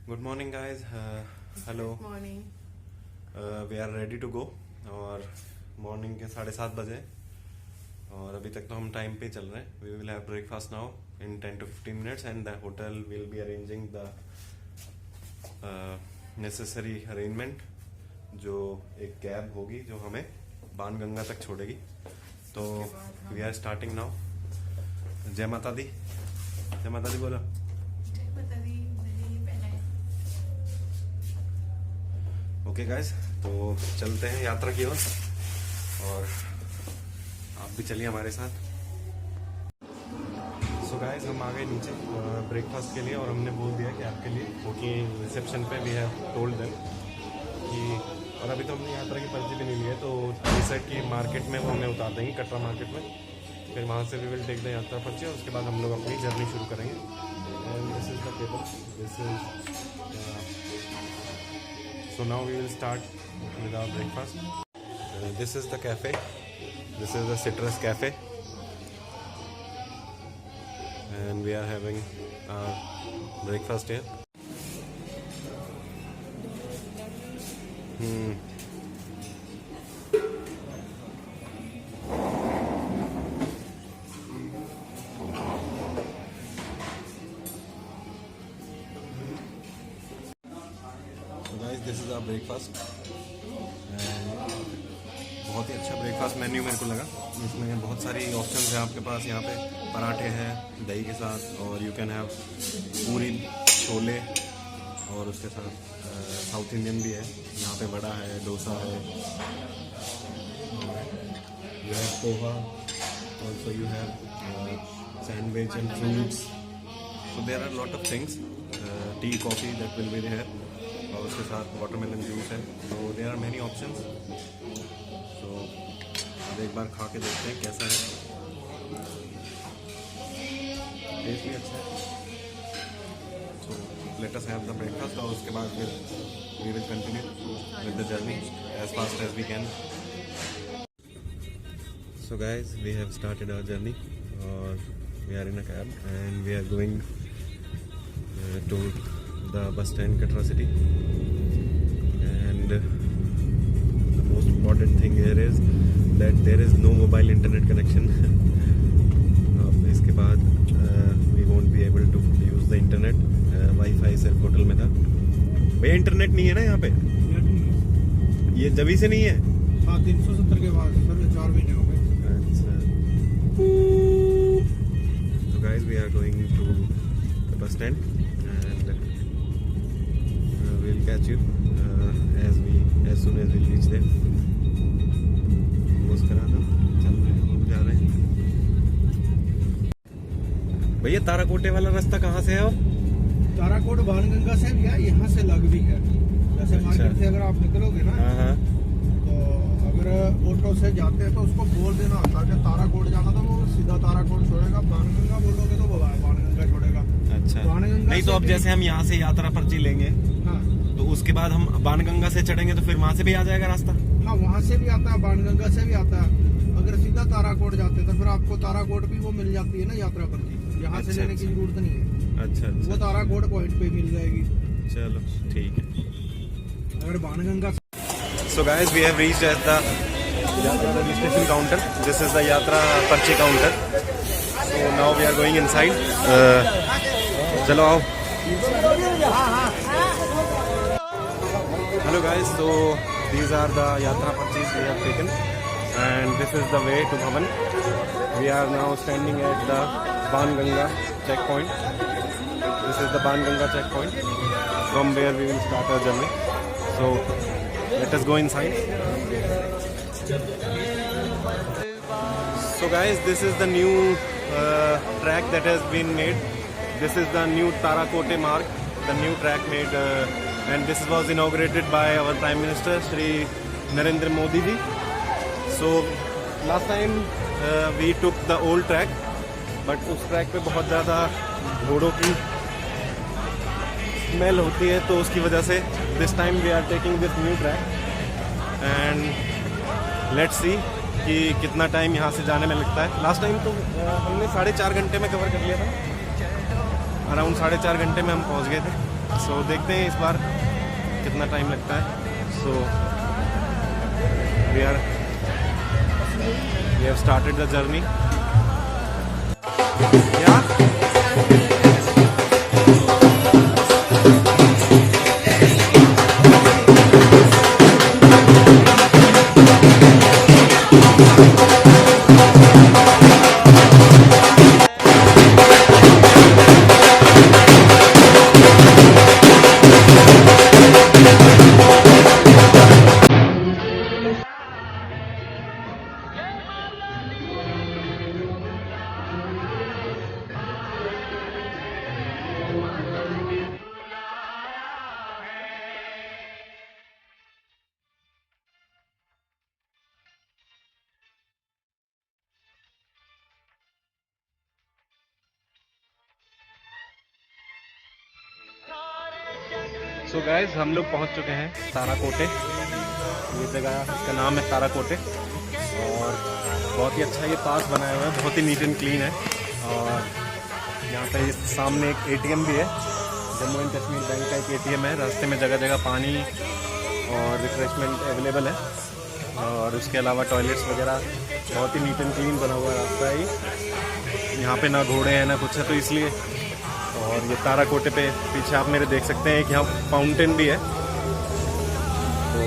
Good morning guys, hello. Morning. We are ready to go और morning के 7:30 बजे और अभी तक तो हम टाइम पे चल रहे हैं। We will have breakfast now in 10 to 15 minutes and the hotel will be arranging the necessary arrangement, जो एक कैब होगी जो हमें बाणगंगा तक छोड़ेगी। तो वी आर स्टार्टिंग नाउ। जय माता दी, जय माता दी बोलो। ओके गाइस, तो चलते हैं यात्रा की ओर और आप भी चलिए हमारे साथ। सो गाइस, हम आ गए नीचे ब्रेकफास्ट के लिए और हमने बोल दिया कि आपके लिए होटल रिसेप्शन पे वी हैव टोल्ड देम कि, और अभी तो हमने यात्रा की पर्ची भी नहीं ली है, तो इस साइड की मार्केट में वो हमें उतार देंगे, कटरा मार्केट में। फिर वहाँ से वी विल टेक द यात्रा पर्ची और उसके बाद हम लोग अपनी जर्नी शुरू करेंगे। And this is the table, this is so now we will start with our breakfast. This is the cafe, this is the Citrus Cafe and we are having our breakfast here. This is our breakfast and बहुत ही अच्छा breakfast menu मेरे को लगा। इसमें बहुत सारी options हैं आपके पास। यहाँ पे पराठे हैं दही के साथ और यू कैन हैव पूरी, छोले और उसके साथ साउथ इंडियन भी है। यहाँ पे वड़ा है, डोसा है, you have poha, also you have sandwich and fruits. So there are lot of things, tea coffee that will be there और उसके साथ वाटरमेलन जूस है। तो there are many options. So अब एक बार खा के देखते हैं कैसा है। टेस्ट भी अच्छा है। So let us have the breakfast और उसके बाद फिर we will continue with the journey as fast as we can. So guys, we have started our journey और we are in a cab and we are going to the bus stand Katra city, and the most important thing here is that there is no mobile internet connection. अब इसके बाद we won't be able to use the internet. Wifi सिर्फ hotel में था। भैया internet नहीं है ना यहाँ पे? ये जभी से नहीं है? हाँ, 370 के बाद सर 4 महीने हो गए। अच्छा। So guys, we are going to the bus stand and we'll catch you as soon as we reach there. मुस्कुरा दो, चल रहे हैं, हम जा रहे हैं। भैया ताराकोटे वाला रास्ता कहाँ से है? और ताराकोट बाणगंगा से भी है, यहाँ से लग भी है। जैसे मार्केट से अगर आप निकलोगे ना, तो अगर ऑटो से जाते हैं तो उसको बोल देना होता है कि ताराकोट जाना, तो वो सीधा ताराकोट छोड़ेगा। बाणगंगा बोलोगे तो वो बाणगंगा छोड़ेगा। अच्छा, नहीं तो अब जैसे हम यहाँ से यात्रा पर्ची लेंगे, हाँ, तो उसके बाद हम बाणगंगा से चढ़ेंगे तो फिर वहाँ से भी आ जाएगा रास्ता? हाँ, वहाँ से भी आता है, बाणगंगा से भी आता है। अगर सीधा ताराकोट जाते तो फिर आपको ताराकोट भी वो मिल जाती है ना यात्रा पर्ची, यहाँ से लेने की जरूरत नहीं है। अच्छा, वो ताराकोट पॉइंट पे मिल जाएगी। चलो ठीक है। अगर Banganga So guys, we have reached at the Yatra registration counter. This is the Yatra पर्ची counter. So now we are going inside. चलो आओ। Hello guys, so these are the Yatra पर्चीज we have taken and this is the way to Bhavan. We are now standing at the Banganga checkpoint. This is the Banganga checkpoint from where we will start our journey. So let us go inside. So guys, this is the new track that has been made. This is the new Tarakote mark, the new track made, and this was inaugurated by our Prime Minister Shri Narendra Modi ji. So last time we took the old track, but उस track पे बहुत ज़्यादा घोड़ों की smell होती है, तो उसकी वजह से this time we are taking this new track and let's see कि कितना टाइम यहाँ से जाने में लगता है। लास्ट टाइम तो हमने 4.5 घंटे में कवर कर लिया था, अराउंड 4.5 घंटे में हम पहुँच गए थे। सो देखते हैं इस बार कितना टाइम लगता है. सो we have started the journey. Yeah. So guys हम लोग पहुंच चुके हैं ताराकोटे. ये जगह इसका नाम है ताराकोटे और बहुत ही अच्छा ये पास बनाया हुआ है, बहुत ही नीट एंड क्लीन है. और यहाँ पे सामने एक ATM भी है, जम्मू एंड कश्मीर बैंक का एक ATM है. रास्ते में जगह जगह पानी और रिफ्रेशमेंट अवेलेबल है और उसके अलावा टॉयलेट्स वगैरह. बहुत ही नीट एंड क्लीन बना हुआ रास्ता है. यहाँ पे ना घोड़े हैं ना कुछ है, तो इसलिए. और ये ताराकोटे पे पीछे आप मेरे देख सकते हैं, एक यहाँ फाउंटेन भी है. तो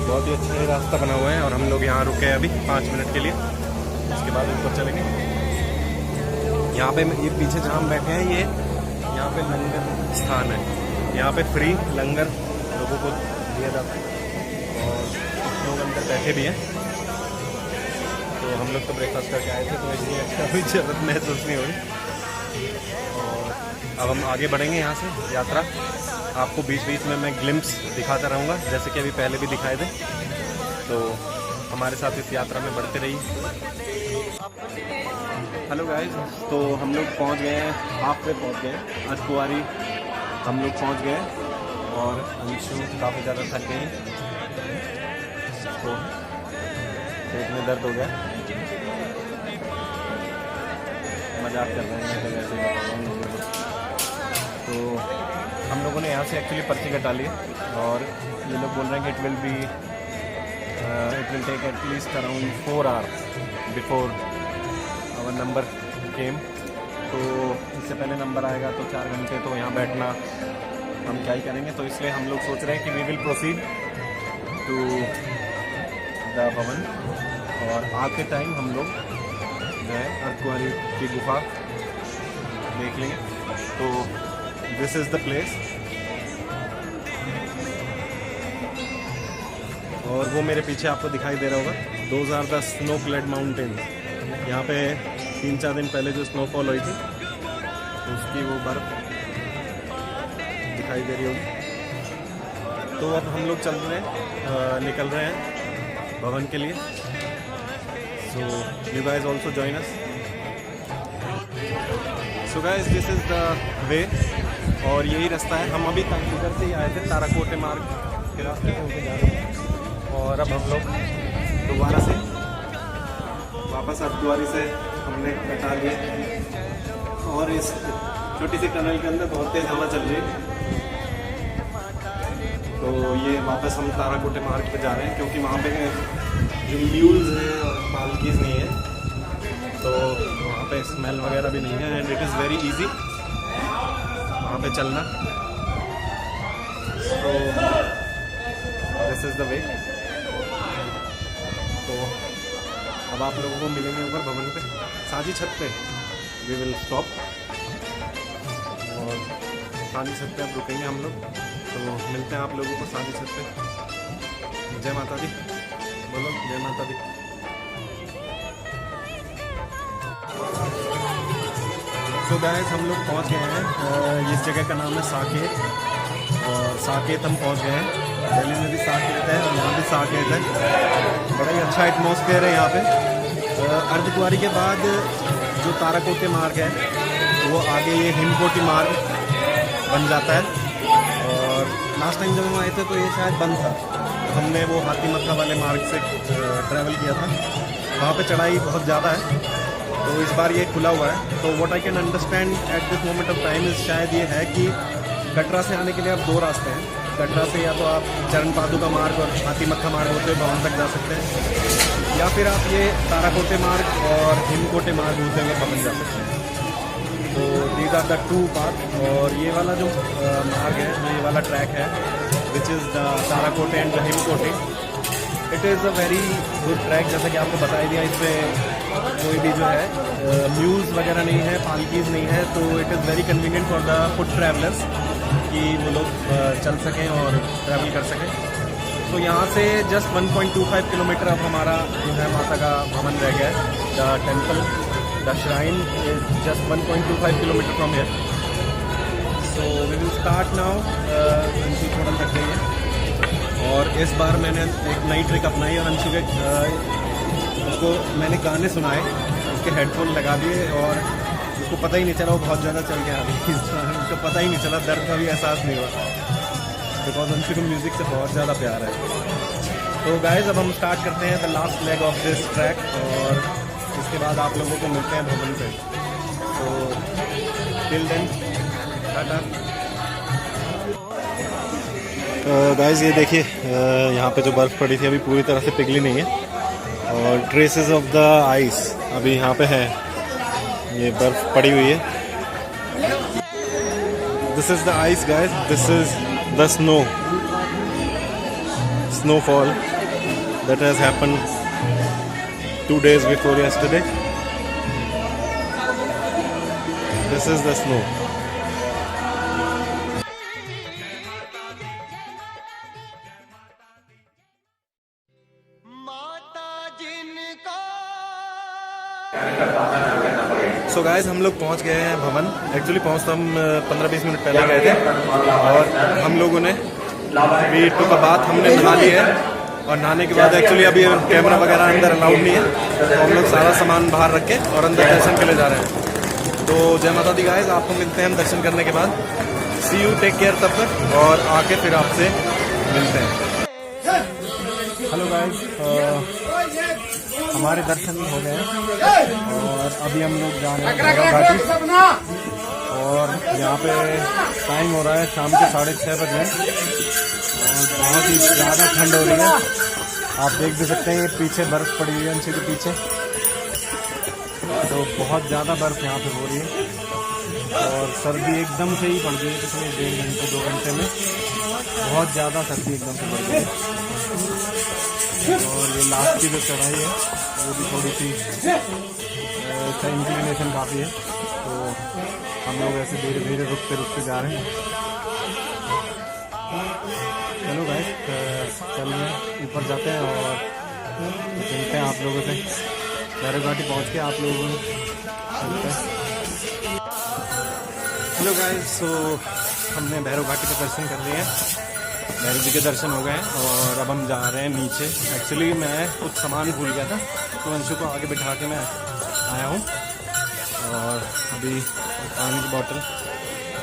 बहुत ही अच्छा ये रास्ता बना हुआ है और हम लोग यहाँ रुके हैं अभी 5 मिनट के लिए. इसके बाद ऊपर चलेंगे. यहाँ पे ये पीछे जहाँ हम बैठे हैं, ये यहाँ पे लंगर स्थान है. यहाँ पे फ्री लंगर लोगों को दिया जाता है और कुछ लोग अंदर बैठे भी हैं. तो हम लोग तो ब्रेकफास्ट करके आए थे, तो इसलिए कोई जरूरत महसूस नहीं हो रही. अब हम आगे बढ़ेंगे यहाँ से यात्रा. आपको बीच बीच में मैं ग्लिम्स दिखाता रहूँगा, जैसे कि अभी पहले भी दिखाए थे. तो हमारे साथ इस यात्रा में बढ़ते रहिए. हेलो गाइस, तो हम लोग पहुँच गए हैं, हाफ वे पहुँच गए हैं. अर्धकुंवारी हम लोग पहुँच गए और अंशु काफ़ी ज़्यादा थक गए. तो पेट में दर्द हो गया. मजाक कर रहे हैं तो वैसे बता रहा हूँ. तो हम लोगों ने यहाँ से एक्चुअली पर्ची कटा ली और ये लोग बोल रहे हैं कि it will take at least around 4 hours before our number came. तो इससे पहले नंबर आएगा तो 4 घंटे तो यहाँ बैठना हम क्या ही करेंगे. तो इसलिए हम लोग सोच रहे हैं कि we will proceed to the Bhawan और आते टाइम हम लोग जो है अर्धकुंवारी की गुफा देख लेंगे. तो दिस इज़ द प्लेस. और वो मेरे पीछे आपको दिखाई दे रहा होगा, those are the snow clad mountains. यहाँ पे 3-4 दिन पहले जो स्नोफॉल हुई थी उसकी वो बर्फ दिखाई दे रही होगी. तो अब हम लोग चल रहे हैं, निकल रहे हैं भवन के लिए. So you guys also join us. So guys this is the way और यही रास्ता है. हम अभी तक इधर से ही आए थे, ताराकोटे मार्ग के रास्ते से होकर जा रहे हैं. और अब हम लोग दोबारा से वापस अर्धकुंवारी से हमने कटा लिए और इस छोटी सी टनल के अंदर बहुत तेज़ हवा चल रही है. तो ये वापस हम ताराकोटे मार्ग पे जा रहे हैं क्योंकि वहाँ पे जो म्यूल्स हैं और पालकीज नहीं है, तो वहाँ पे स्मेल वगैरह भी नहीं है. And it is very easy वहाँ पे चलना. तो दिस इज़ द वे. तो अब आप लोगों को मिलेंगे ऊपर भवन पे, साझी छत पे. वी विल स्टॉप और साझी छत पे अब रुकेंगे हम लोग. तो मिलते हैं आप लोगों को साझी छत पे. जय माता दी बोलो. जय माता दी. तो गाइस हम लोग पहुंच गए हैं. इस जगह का नाम है साकेत और साकेत हम पहुंच गए हैं. दिल्ली में भी साकेत है और यहाँ भी साकेत है. बड़ा ही अच्छा एटमॉस्फेयर है यहाँ पे. अर्धकुंवारी के बाद जो ताराकोटे मार्ग है वो आगे ये हिमकोटी मार्ग बन जाता है. और लास्ट टाइम जब हम आए थे तो ये शायद बंद था. हमने वो हाथीमथा वाले मार्ग से ट्रैवल किया था. वहाँ पे चढ़ाई बहुत ज़्यादा है, तो इस बार ये खुला हुआ है. तो what I can understand at this moment of time is शायद ये है कि कटरा से आने के लिए अब 2 रास्ते हैं। कटरा से या तो आप चरण पादुका मार्ग और हाथी मक्खा मार्ग होते हुए भवन तक जा सकते हैं, या फिर आप ये ताराकोटे मार्ग और हिमकोटे मार्ग होते हुए भवन जा सकते हैं। तो दीज आर द 2 पाथ। और ये वाला जो मार्ग है, जो ये वाला ट्रैक है, which is the Tarakote and the Himkote, it is a very good track. जैसा कि आपको बता दिया, इसमें कोई भी जो है म्यूज़ वगैरह नहीं है, पालकीज नहीं है, तो it is very convenient for the foot travellers कि वो लोग चल सकें और ट्रैवल कर सकें। तो यहाँ से जस्ट 1.25 किलोमीटर अब हमारा जो है माता का भवन रह गया है। The temple, the shrine is just 1.25 kilometre from here. So we will start now. Anshu थोड़ा थक गई है और इस बार मैंने एक नई ट्रिक अपनाई और अंशु के उसको मैंने गाने सुनाए, उसके हेडफोन लगा दिए और उसको पता ही नहीं चला, वो बहुत ज़्यादा चल गया। उसको पता ही नहीं चला, दर्द का भी एहसास नहीं हुआ, बिकॉज अंशु को म्यूज़िक से बहुत ज़्यादा प्यार है। तो गाइज अब हम स्टार्ट करते हैं the last leg of this track और इसके बाद आप लोगों को मिलते हैं भवन पे। तो टिल देन टाटा। गाइज ये देखिए, यहाँ पे जो बर्फ़ पड़ी थी अभी पूरी तरह से पिघली नहीं है और ट्रेसेस ऑफ द आइस अभी यहाँ पे है, ये बर्फ पड़ी हुई है। This is the ice guys, this is the snowfall that has happened 2 days before yesterday. This is the snow. So guys हम लोग पहुंच गए हैं भवन। एक्चुअली पहुंच तो हम 15-20 मिनट पहले गए थे और हम लोगों ने अभी टुक बात हमने नहा ली है और नहाने के बाद एक्चुअली अभी कैमरा वगैरह अंदर अलाउड नहीं है, तो हम लोग सारा सामान बाहर रख के और अंदर दर्शन के लिए जा रहे हैं। तो जय माता दी गाइस, आपको मिलते हैं हम दर्शन करने के बाद। सी यू, टेक केयर तब तक, और आके फिर आपसे मिलते हैं। हेलो गाइस, हमारे दर्शन हो गए और अभी हम लोग जा रहे हैं भैरव घाटी और यहाँ पे टाइम हो रहा है शाम के 6:30 बजे और बहुत ही ज़्यादा ठंड हो रही है। आप देख भी सकते हैं, ये पीछे बर्फ़ पड़ी हुई है अंशु के पीछे, तो बहुत ज़्यादा बर्फ़ यहाँ पे हो रही है और सर्दी एकदम से ही पड़ गई है पिछले 1.5 घंटे 2 घंटे में, बहुत ज़्यादा सर्दी एकदम से बढ़ गई है। और ये लास्ट की जो चढ़ाई है वो भी थोड़ी सी इसका इंक्लिनेशन काफ़ी है, तो हम लोग ऐसे धीरे धीरे रुकते जा रहे हैं। चलो गाइस, चल रहे हैं, ऊपर जाते हैं और मिलते हैं आप लोगों से। भैरव घाटी पहुँच के आप लोगों को मिलते हैं। हेलो गाइस, सो हमने भैरव घाटी का दर्शन कर लिए हैं, भैरव जी के दर्शन हो गए हैं और अब हम जा रहे हैं नीचे। एक्चुअली मैं कुछ सामान भूल गया था, तो अंशु को आगे बिठा के मैं आया हूँ और अभी पानी की बोतल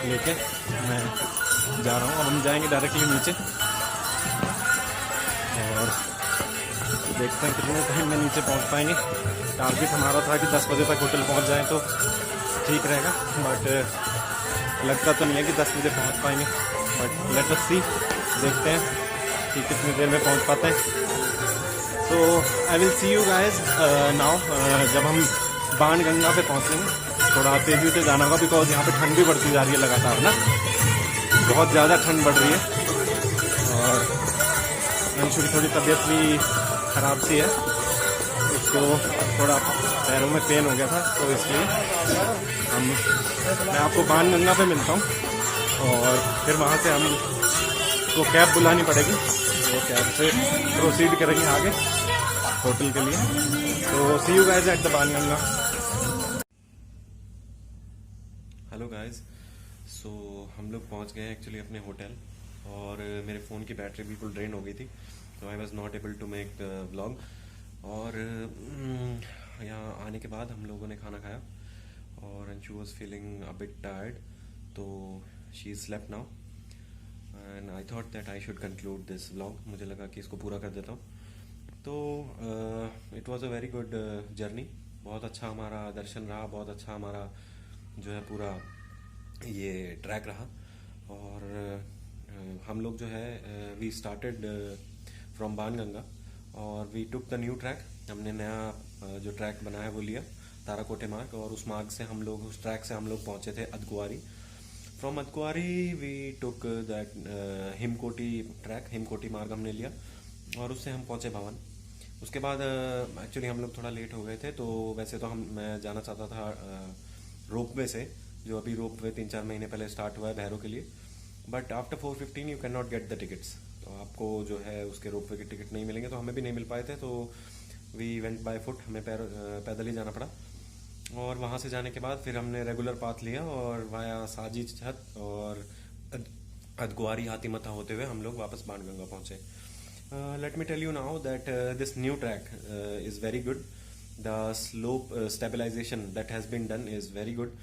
लेके मैं जा रहा हूँ। अब हम जाएंगे डायरेक्टली नीचे और देखते हैं कितने टाइम में नीचे पहुँच पाएंगे। टारगेट हमारा था कि 10 बजे तक होटल पहुँच जाएँ तो ठीक रहेगा, बट लगता तो नहीं है कि 10 बजे पहुँच पाएंगे, बट लेट अस सी, देखते हैं कि कितनी देर में पहुंच पाते हैं। So I will see you guys now जब हम बाणगंगा पे पहुंचेंगे। थोड़ा तेज़ी से जाना होगा बिकॉज यहाँ पे ठंड भी बढ़ती जा रही है लगातार ना, बहुत ज़्यादा ठंड बढ़ रही है और अंशु की थोड़ी तबीयत भी ख़राब सी है, उसको थोड़ा पैरों में पेन हो गया था, तो इसलिए मैं आपको बाणगंगा पे मिलता हूँ और फिर वहाँ से हम को कैब बुलानी पड़ेगी, वो कैब से प्रोसीड करेंगे आगे होटल के लिए। तो see you guys at the Banganga. Hello guys, so हम लोग पहुंच गए एक्चुअली अपने होटल और मेरे फ़ोन की बैटरी बिल्कुल ड्रेन हो गई थी, तो I was not able to make vlog. और यहाँ आने के बाद हम लोगों ने खाना खाया और Anshu was feeling a bit tired, तो she slept now and I thought that I should conclude this vlog. मुझे लगा कि इसको पूरा कर देता हूँ। तो it was a very good journey, बहुत अच्छा हमारा दर्शन रहा, बहुत अच्छा हमारा जो है पूरा ये ट्रैक रहा और हम लोग जो है वी स्टार्टेड फ्रॉम बाणगंगा और we took the new track. हमने नया जो ट्रैक बना है वो लिया, ताराकोटे मार्ग, और उस मार्ग से हम लोग, उस ट्रैक से हम लोग पहुंचे थे Adhkuwari. From Adhkuwari we took that Himkoti track, Himkoti मार्ग हमने लिया और उससे हम पहुंचे भवन। उसके बाद एक्चुअली हम लोग थोड़ा लेट हो गए थे, तो वैसे तो मैं जाना चाहता था रोपवे से, जो अभी रोपवे 3-4 महीने पहले स्टार्ट हुआ है भैरव के लिए, but after 4:15 you can not get the tickets. तो आपको जो है उसके रोपवे के टिकट नहीं मिलेंगे, तो हमें भी नहीं मिल पाए थे, तो वी वेंट बाय फुट, हमें पैदल ही जाना पड़ा। और वहाँ से जाने के बाद फिर हमने रेगुलर पाथ लिया और वाया साजी छत और अदकुआरी हाथीमथा होते हुए हम लोग वापस बाणगंगा पहुँचे। Let me tell you now that this new track is very good. The slope stabilization that has been done is very good.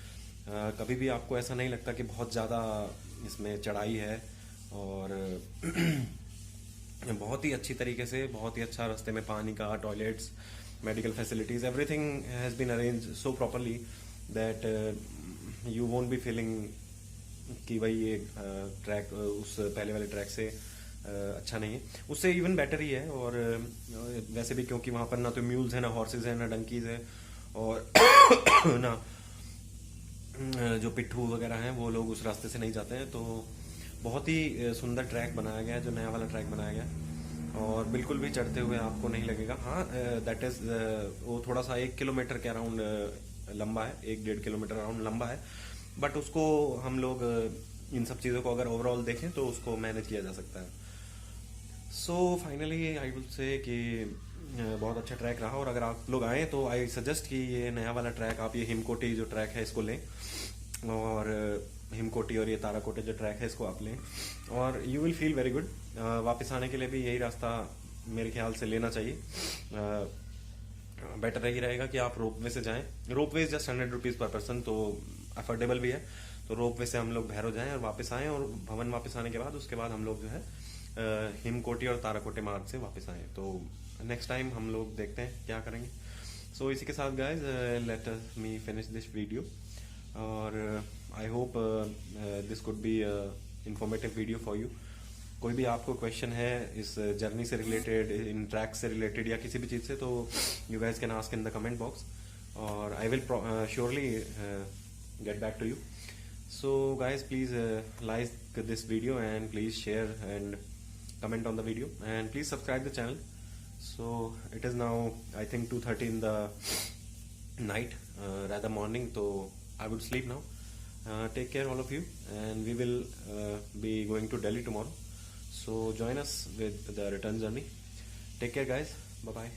कभी भी आपको ऐसा नहीं लगता कि बहुत ज़्यादा इसमें चढ़ाई है, और बहुत ही अच्छी तरीके से, बहुत ही अच्छा रास्ते में पानी का, toilets, medical facilities, everything has been arrange so properly that you won't be feeling कि भाई ये ट्रैक उस पहले वाले ट्रैक से अच्छा नहीं है, उससे इवन बेटर ही है। और वैसे भी क्योंकि वहाँ पर ना तो म्यूल्स है, ना हॉर्सेज है, ना डंकीज है, और ना जो पिट्ठू वगैरह हैं वो लोग उस रास्ते से नहीं जाते हैं। तो बहुत ही सुंदर ट्रैक बनाया गया है, जो नया वाला ट्रैक बनाया गया है, और बिल्कुल भी चढ़ते हुए आपको नहीं लगेगा। हाँ, दैट इज वो थोड़ा सा 1 किलोमीटर के अराउंड लंबा है, 1-1.5 किलोमीटर अराउंड लंबा है, बट उसको हम लोग इन सब चीज़ों को अगर ओवरऑल देखें तो उसको मैनेज किया जा सकता है। So finally I will say कि बहुत अच्छा ट्रैक रहा, और अगर आप लोग आए तो आई सजेस्ट कि ये नया वाला ट्रैक, आप ये हिमकोटी जो ट्रैक है इसको लें, और हिमकोटी और ये ताराकोटे जो ट्रैक है इसको आप लें, और you will feel very good. वापस आने के लिए भी यही रास्ता मेरे ख्याल से लेना चाहिए। बेटर यही रहेगा कि आप रोपवे से जाएं। रोपवे इज जस्ट 100 रुपीज़ पर पर्सन, तो अफोर्डेबल भी है। तो रोपवे से हम लोग भैरव जाएं और वापस आएं, और भवन वापस आने के बाद उसके बाद हम लोग जो है हिमकोटी और ताराकोटे मार्ग से वापस आए। तो नेक्स्ट टाइम हम लोग देखते हैं क्या करेंगे। सो इसी के साथ guys let me finish this video, और I hope this could be informative video for you. कोई भी आपको क्वेश्चन है इस जर्नी से रिलेटेड, इन ट्रैक से रिलेटेड, या किसी भी चीज़ से, तो you guys can ask in the comment box, और I will surely get back to you. So guys, please like this video and please share and comment on the video, and please subscribe the channel. So it is now I think 2:30 in the night, rather morning, so I would sleep now. Take care all of you, and we will be going to Delhi tomorrow, so join us with the return journey. Take care guys, bye bye.